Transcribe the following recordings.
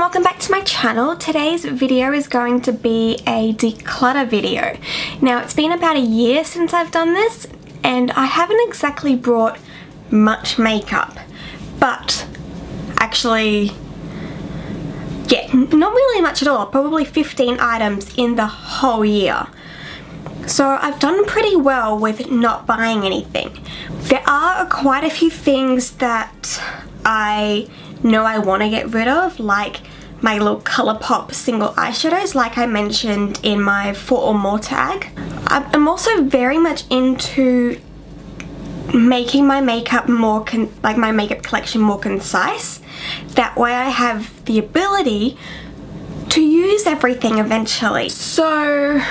welcome back to my channel. Today's video is going to be a declutter video. Now it's been about a year since I've done this and I haven't exactly brought much makeup, but actually, yeah, not really much at all, probably 15 items in the whole year. So I've done pretty well with not buying anything. There are quite a few things that I know I want to get rid of, like my little ColourPop single eyeshadows like I mentioned in my 4 or more tag. I'm also very much into making my makeup more, my makeup collection more concise. That way I have the ability to use everything eventually. So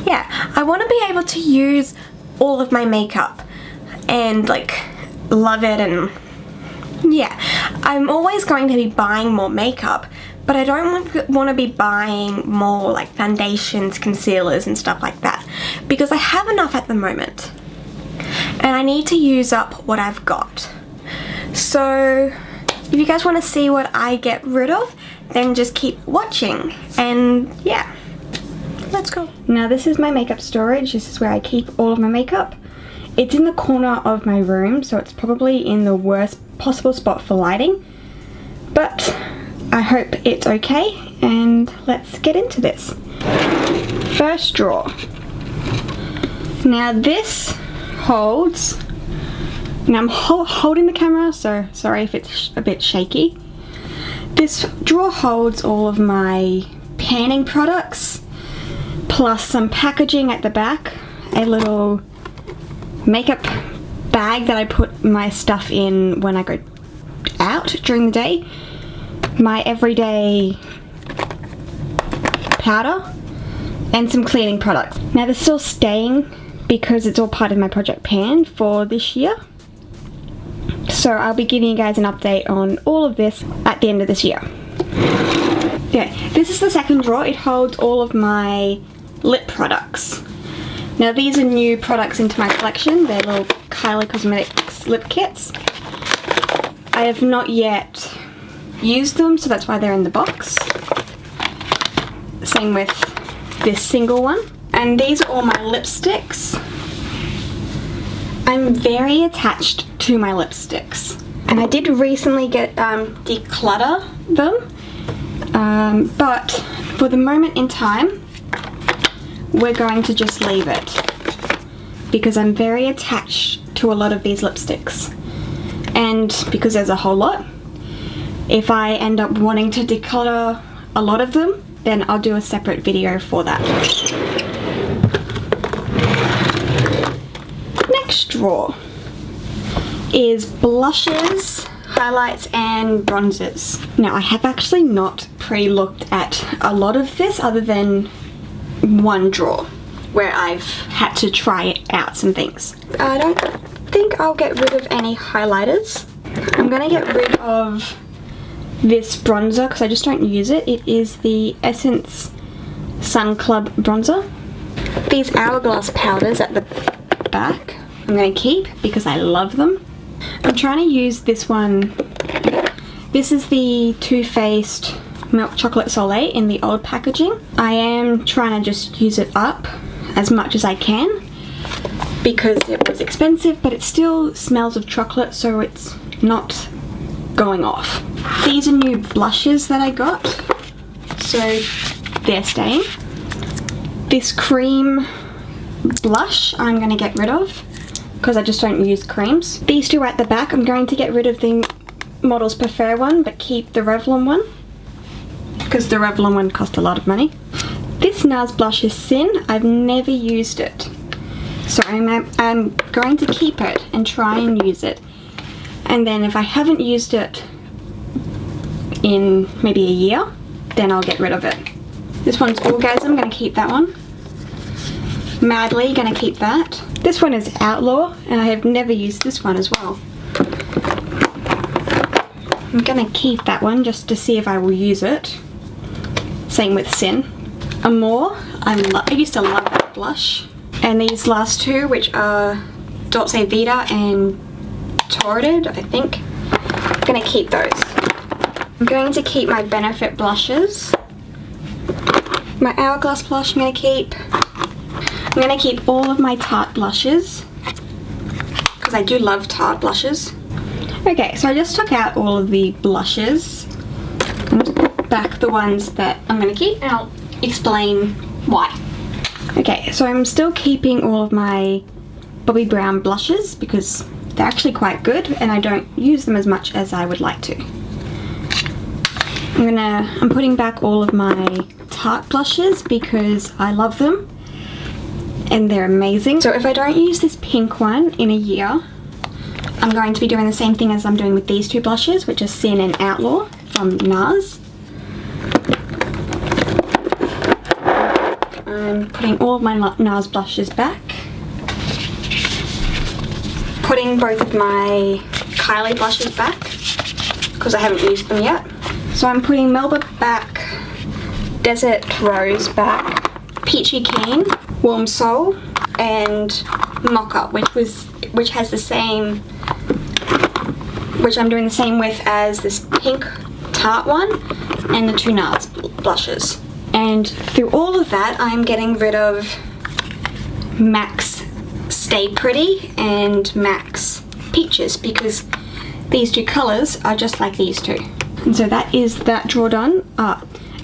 yeah, I want to be able to use all of my makeup and like love it, and yeah, I'm always going to be buying more makeup, but I don't want to be buying more like foundations, concealers and stuff like that because I have enough at the moment and I need to use up what I've got. So if you guys want to see what I get rid of, then just keep watching, and yeah, let's go. Now this is my makeup storage. This is where I keep all of my makeup. It's in the corner of my room, so it's probably in the worst possible spot for lighting, but I hope it's okay, and let's get into this. First drawer. Now this holds, and I'm holding the camera, so sorry if it's a bit shaky. This drawer holds all of my panning products, plus some packaging at the back, a little makeup bag that I put my stuff in when I go out during the day, my everyday powder, and some cleaning products. Now they're still staying because it's all part of my project pan for this year. So I'll be giving you guys an update on all of this at the end of this year. Yeah, this is the second drawer. It holds all of my lip products. Now these are new products into my collection. They're little Kylie Cosmetics lip kits. I have not yet used them, so that's why they're in the box. Same with this single one. And these are all my lipsticks. I'm very attached to my lipsticks. And I did recently get declutter them, but for the moment in time, we're going to just leave it because I'm very attached to a lot of these lipsticks, and because there's a whole lot, if I end up wanting to declutter a lot of them, then I'll do a separate video for that. Next drawer is blushes, highlights and bronzers. Now I have actually not pre-looked at a lot of this other than one drawer where I've had to try out some things. I don't think I'll get rid of any highlighters. I'm gonna get rid of this bronzer because I just don't use it. It is the Essence Sun Club bronzer. These hourglass powders at the back I'm gonna keep because I love them. I'm trying to use this one. This is the Too Faced Milk Chocolate Soleil in the old packaging. I am trying to just use it up as much as I can because it was expensive, but it still smells of chocolate, so it's not going off. These are new blushes that I got, so they're staying. This cream blush I'm going to get rid of because I just don't use creams. These two are at the back. I'm going to get rid of the Models Prefer one, but keep the Revlon one because the Revlon one cost a lot of money. This NARS blush is Sin. I've never used it, so I'm going to keep it and try and use it, and then if I haven't used it in maybe a year, then I'll get rid of it. This one's Orgasm. I'm going to keep that one. Madly going to keep that. This one is Outlaw, and I have never used this one as well. I'm going to keep that one just to see if I will use it. Same with Sin. Amore, I used to love that blush. And these last two, which are Dolce Vita and Torrid, I think. I'm going to keep those. I'm going to keep my Benefit blushes. My Hourglass blush I'm going to keep. I'm going to keep all of my Tarte blushes, because I do love Tarte blushes. Okay, so I just took out all of the blushes. I'm going to put back the ones that I'm going to keep, and I'll explain why. Okay, so I'm still keeping all of my Bobbi Brown blushes because they're actually quite good and I don't use them as much as I would like to. I'm putting back all of my Tarte blushes because I love them and they're amazing. So if I don't use this pink one in a year, I'm going to be doing the same thing as I'm doing with these two blushes, which is Sin and Outlaw from NARS. I'm putting all of my NARS blushes back. Putting both of my Kylie blushes back because I haven't used them yet. So I'm putting Melba back, Desert Rose back, Peachy Keen, Warm Soul, and Mocha, which has the same, which I'm doing the same with as this pink Tarte one and the two NARS blushes. And through all of that, I'm getting rid of MAC's Stay Pretty and MAC's Peaches because these two colours are just like these two. And so that is that drawer done.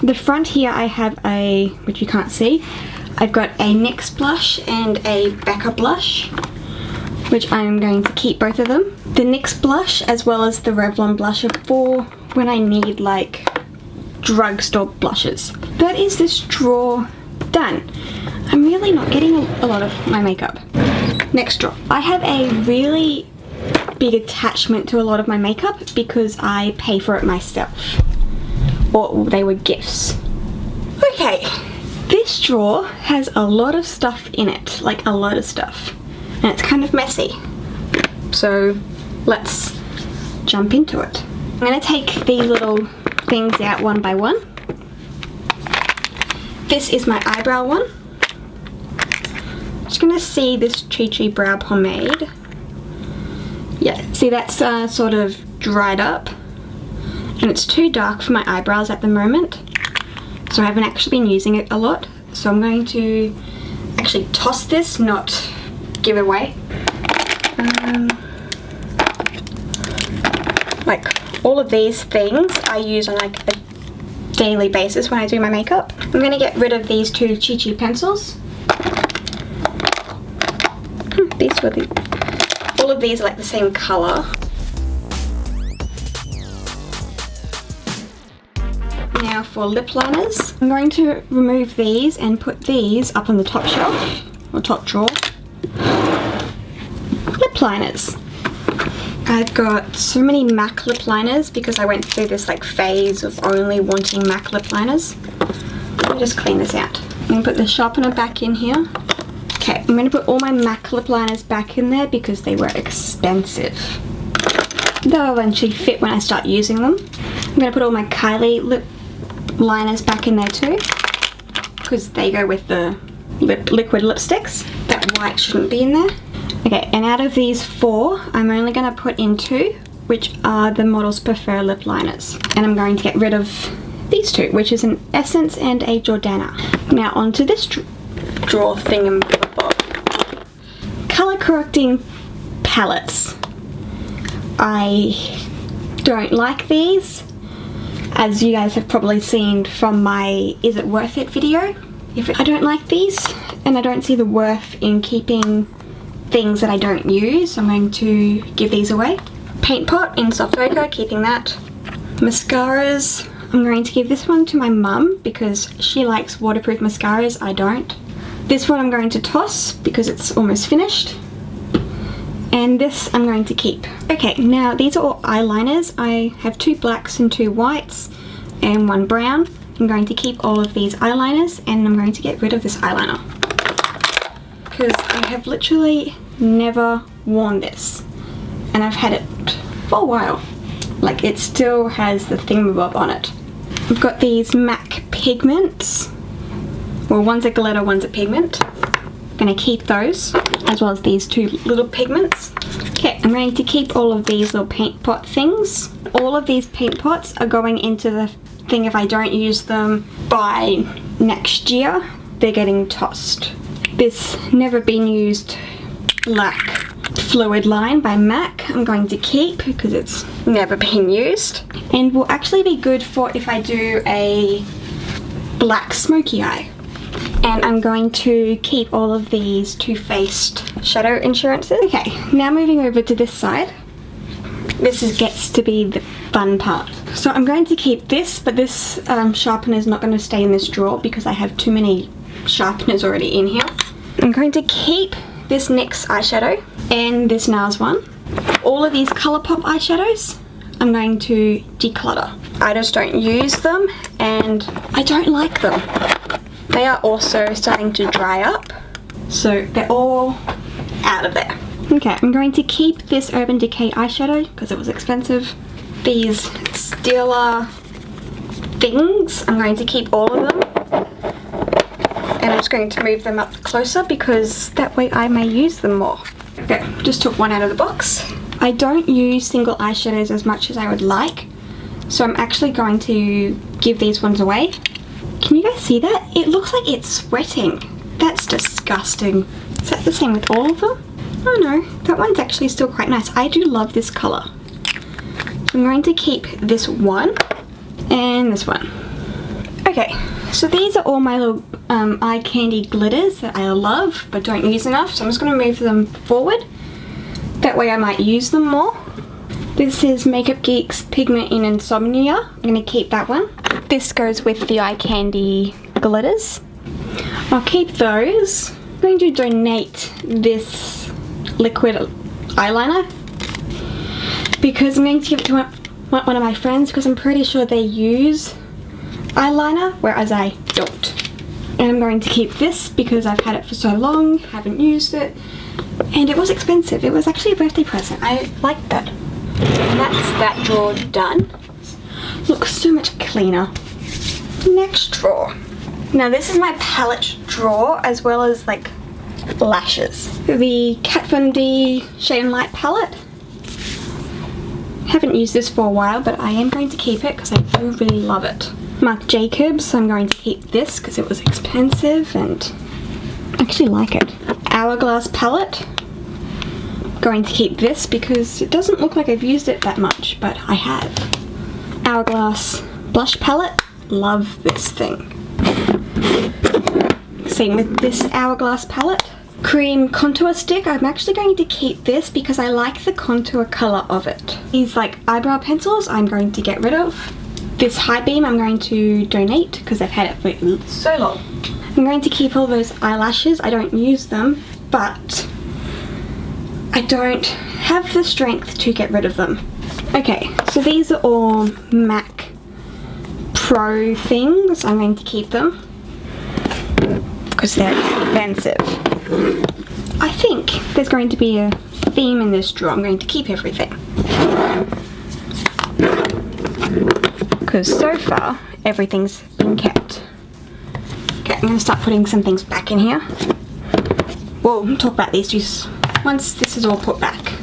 The front here I have a, which you can't see, I've got a NYX blush and a Becca blush, which I'm going to keep both of them. The NYX blush as well as the Revlon blush are for when I need like drugstore blushes. That is this drawer done. I'm really not getting a lot of my makeup. Next drawer. I have a really big attachment to a lot of my makeup because I pay for it myself. Or they were gifts. Okay, this drawer has a lot of stuff in it, like a lot of stuff. And it's kind of messy. So let's jump into it. I'm gonna take these little things out one by one. This is my eyebrow one. Just gonna see this Chi Chi brow pomade. Yeah, see that's sort of dried up and it's too dark for my eyebrows at the moment, so I haven't actually been using it a lot, so I'm going to actually toss this, not give it away. Like all of these things I use on like a daily basis when I do my makeup. I'm going to get rid of these two Chi Chi pencils. These were all of these are like the same colour. Now for lip liners. I'm going to remove these and put these up on the top shelf, or top drawer. Lip liners. I've got so many MAC lip liners because I went through this like phase of only wanting MAC lip liners. Let me just clean this out. I'm going to put the sharpener back in here. Okay, I'm going to put all my MAC lip liners back in there because they were expensive. They'll eventually fit when I start using them. I'm going to put all my Kylie lip liners back in there too because they go with the liquid lipsticks. That white shouldn't be in there. Okay, and out of these four, I'm only going to put in two, which are the Models Prefer lip liners. And I'm going to get rid of these two, which is an Essence and a Jordana. Now onto this drawer thingamabob. Color correcting palettes. I don't like these, as you guys have probably seen from my Is It Worth It video. I don't like these, and I don't see the worth in keeping things that I don't use. I'm going to give these away. Paint pot in Soft Ochre, keeping that. Mascaras, I'm going to give this one to my mum because she likes waterproof mascaras, I don't. This one I'm going to toss because it's almost finished. And this I'm going to keep. Okay, now these are all eyeliners. I have two blacks and two whites and one brown. I'm going to keep all of these eyeliners and I'm going to get rid of this eyeliner because I have literally never worn this and I've had it for a while. Like, it still has the thingamabob on it. I've got these MAC pigments. Well, one's a glitter, one's a pigment. I'm gonna keep those. as well as these two little pigments. Okay, I'm going to keep all of these little paint pot things. All of these paint pots are going into the thing if I don't use them by next year. They're getting tossed. This never been used black fluid line by MAC I'm going to keep because it's never been used and will actually be good for if I do a black smoky eye. And I'm going to keep all of these Too Faced shadow insurances. Okay, now moving over to this side. Gets to be the fun part. So I'm going to keep this, but this sharpener is not going to stay in this drawer because I have too many sharpeners already in here. I'm going to keep this NYX eyeshadow and this NARS one. All of these ColourPop eyeshadows I'm going to declutter. I just don't use them and I don't like them. They are also starting to dry up, so they're all out of there. Okay, I'm going to keep this Urban Decay eyeshadow because it was expensive. These Stila things, I'm going to keep all of them. And I'm just going to move them up closer because that way I may use them more. Okay, just took one out of the box. I don't use single eyeshadows as much as I would like, so I'm actually going to give these ones away. Can you guys see that? It looks like it's sweating. That's disgusting. Is that the same with all of them? Oh no, that one's actually still quite nice. I do love this colour. I'm going to keep this one and this one. Okay, so these are all my little eye candy glitters that I love but don't use enough, so I'm just going to move them forward. That way I might use them more. This is Makeup Geek's Pigment in Insomnia. I'm going to keep that one. This goes with the eye candy glitters. I'll keep those. I'm going to donate this liquid eyeliner because I'm going to give it to one of my friends because I'm pretty sure they use eyeliner, whereas I don't. And I'm going to keep this because I've had it for so long, haven't used it, and it was expensive. It was actually a birthday present. I liked that. And that's that drawer done. Looks so much cleaner. Next drawer. Now this is my palette drawer as well as like lashes. The Kat Von D Shade and Light palette. Haven't used this for a while, but I am going to keep it because I do really love it. Marc Jacobs, I'm going to keep this because it was expensive and I actually like it. Hourglass palette. Going to keep this because it doesn't look like I've used it that much, but I have. Hourglass blush palette. Love this thing. Same with this Hourglass palette. Cream contour stick. I'm actually going to keep this because I like the contour colour of it. These like eyebrow pencils I'm going to get rid of. This High Beam I'm going to donate because I've had it for so long. I'm going to keep all those eyelashes. I don't use them, but I don't have the strength to get rid of them. Okay, so these are all MAC Pro things. I'm going to keep them because they're expensive. I think there's going to be a theme in this drawer. I'm going to keep everything because so far everything's been kept. Okay, I'm going to start putting some things back in here. We'll talk about these just once this is all put back.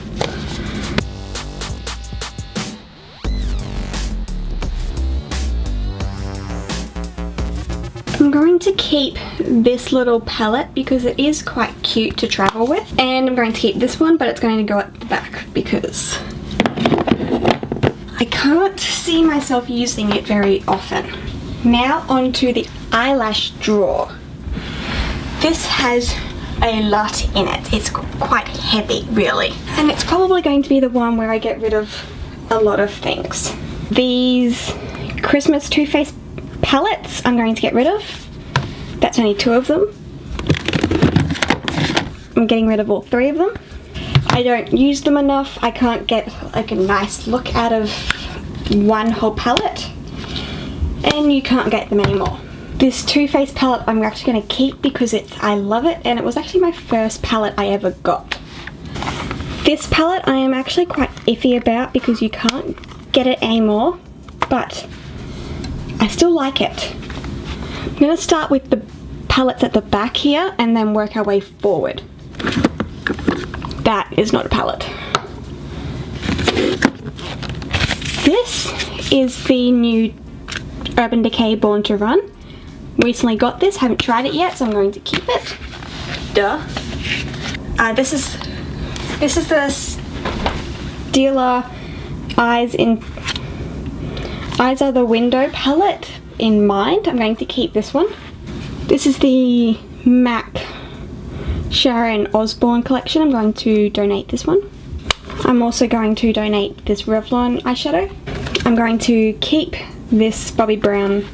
I'm going to keep this little palette because it is quite cute to travel with, and I'm going to keep this one, but it's going to go at the back because I can't see myself using it very often. Now onto the eyelash drawer. This has a lot in it. It's quite heavy, really. And it's probably going to be the one where I get rid of a lot of things. These Christmas Too Faced palettes I'm going to get rid of. That's only 2 of them. I'm getting rid of all 3 of them. I don't use them enough. I can't get like a nice look out of one whole palette. And you can't get them anymore. This Too Faced palette I'm actually going to keep because I love it, and it was actually my first palette I ever got. This palette I am actually quite iffy about because you can't get it anymore, but I still like it. I'm going to start with the palettes at the back here and then work our way forward. that is not a palette. This is the new Urban Decay Born to Run. Recently got this, haven't tried it yet, so I'm going to keep it. Duh. This is the Dealer Eyes Are the Window palette in Mind. I'm going to keep this one. This is the MAC Sharon Osbourne collection. I'm going to donate this one. I'm also going to donate this Revlon eyeshadow. I'm going to keep this Bobbi Brown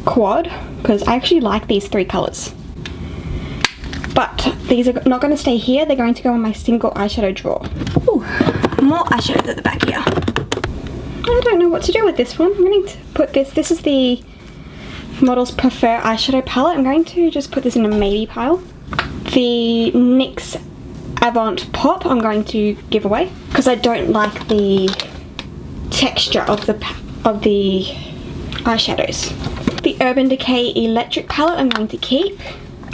quad because I actually like these 3 colours. But these are not going to stay here, they're going to go in my single eyeshadow drawer. Ooh, more eyeshadows at the back here. I don't know what to do with this one. I'm going to put this is the Models Prefer eyeshadow palette. I'm going to just put this in a maybe pile. The NYX Avant Pop I'm going to give away because I don't like the texture of the eyeshadows. The Urban Decay Electric palette I'm going to keep,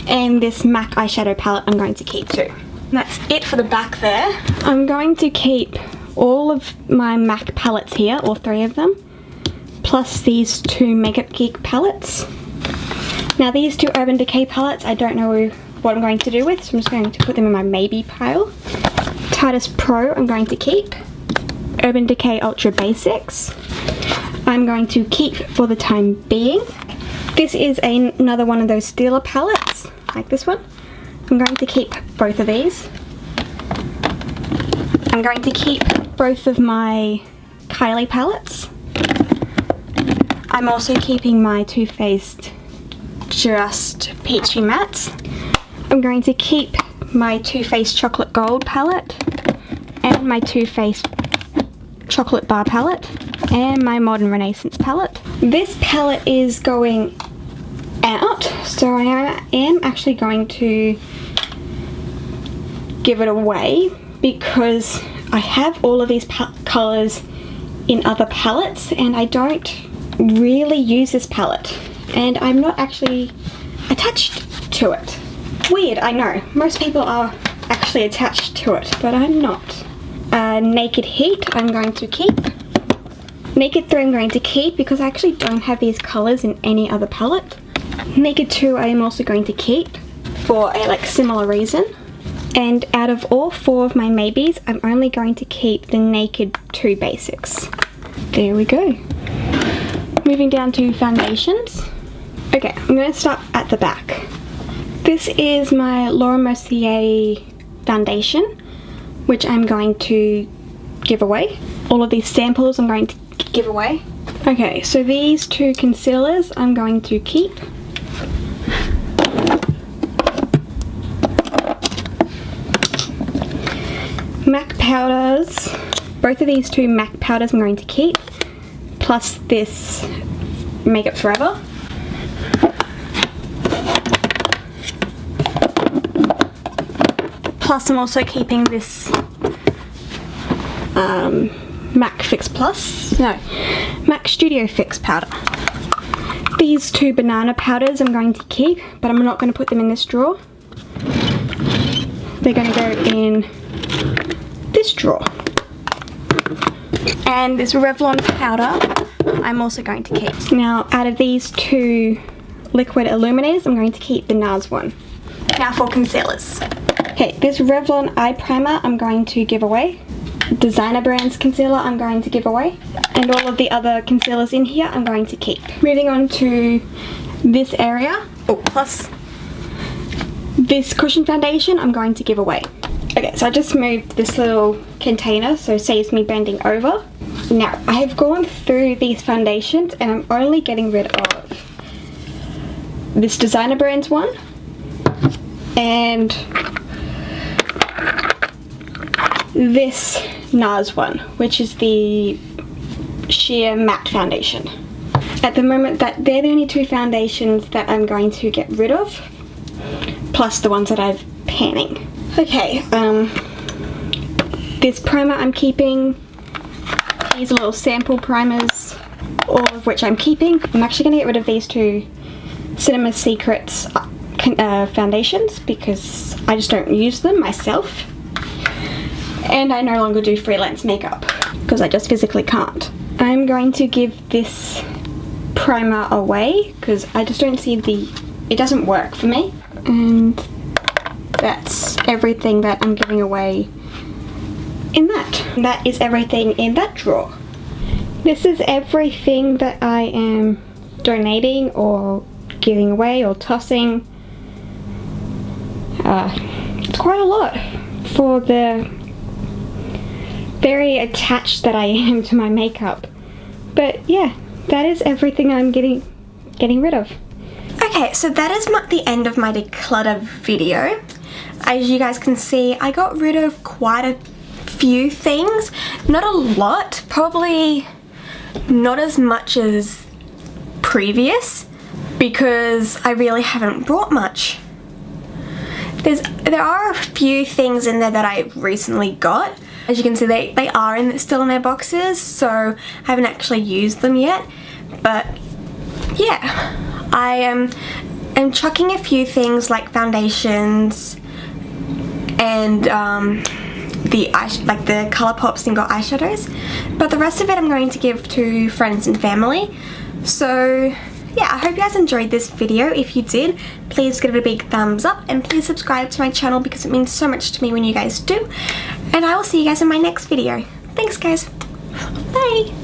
and this MAC eyeshadow palette I'm going to keep too. And that's it for the back there. I'm going to keep all of my MAC palettes here, all 3 of them, plus these 2 Makeup Geek palettes. Now these 2 Urban Decay palettes I don't know what I'm going to do with, so I'm just going to put them in my maybe pile. Titus Pro I'm going to keep. Urban Decay Ultra Basics I'm going to keep for the time being. This is another one of those Steeler palettes, like this one. I'm going to keep both of these. I'm going to keep both of my Kylie palettes. I'm also keeping my Too Faced Just Peachy Mattes. I'm going to keep my Too Faced Chocolate Gold palette and my Too Faced Chocolate Bar palette and my Modern Renaissance palette. This palette is going out, so I am actually going to give it away because I have all of these colours in other palettes and I don't really use this palette and I'm not actually attached to it. Weird, I know. Most people are actually attached to it, but I'm not. Naked Heat I'm going to keep. Naked 3 I'm going to keep because I actually don't have these colours in any other palette. Naked 2 I am also going to keep for a similar reason. And out of all 4 of my maybes, I'm only going to keep the Naked 2 Basics. There we go. Moving down to foundations. Okay, I'm going to start at the back. This is my Laura Mercier foundation, which I'm going to give away. All of these samples I'm going to give away. Okay, so these 2 concealers I'm going to keep. MAC powders, both of these 2 MAC powders I'm going to keep, plus this Makeup Forever. Plus I'm also keeping this MAC Studio Fix powder. These 2 banana powders I'm going to keep, but I'm not going to put them in this drawer. They're going to go in this drawer. And this Revlon powder I'm also going to keep. Now out of these 2 liquid illuminators I'm going to keep the NARS one. Now for concealers. Okay, this Revlon eye primer I'm going to give away. Designer Brands concealer I'm going to give away. And all of the other concealers in here I'm going to keep. Moving on to this area, plus this cushion foundation I'm going to give away. Okay, so I just moved this little container so it saves me bending over. Now, I have gone through these foundations and I'm only getting rid of this Designer Brands one and this NARS one, which is the sheer matte foundation. At the moment, they're the only 2 foundations that I'm going to get rid of, plus the ones that I've panning. Okay, this primer I'm keeping. These are little sample primers, all of which I'm keeping. I'm actually going to get rid of these 2 Cinema Secrets foundations because I just don't use them myself. And I no longer do freelance makeup because I just physically can't. I'm going to give this primer away because I just don't see it doesn't work for me. And that's everything that I'm giving away in that. That is everything in that drawer. This is everything that I am donating or giving away or tossing. It's quite a lot for the very attached that I am to my makeup. But yeah, that is everything I'm getting rid of. Okay, so that is the end of my declutter video. As you guys can see, I got rid of quite a few things. Not a lot, probably not as much as previous, because I really haven't brought much. There are a few things in there that I recently got. As you can see, they are still in their boxes, so I haven't actually used them yet. But yeah, I am chucking a few things like foundations and the Colourpop single eyeshadows. But the rest of it I'm going to give to friends and family. So yeah, I hope you guys enjoyed this video. If you did, please give it a big thumbs up and please subscribe to my channel because it means so much to me when you guys do. And I will see you guys in my next video. Thanks guys. Bye.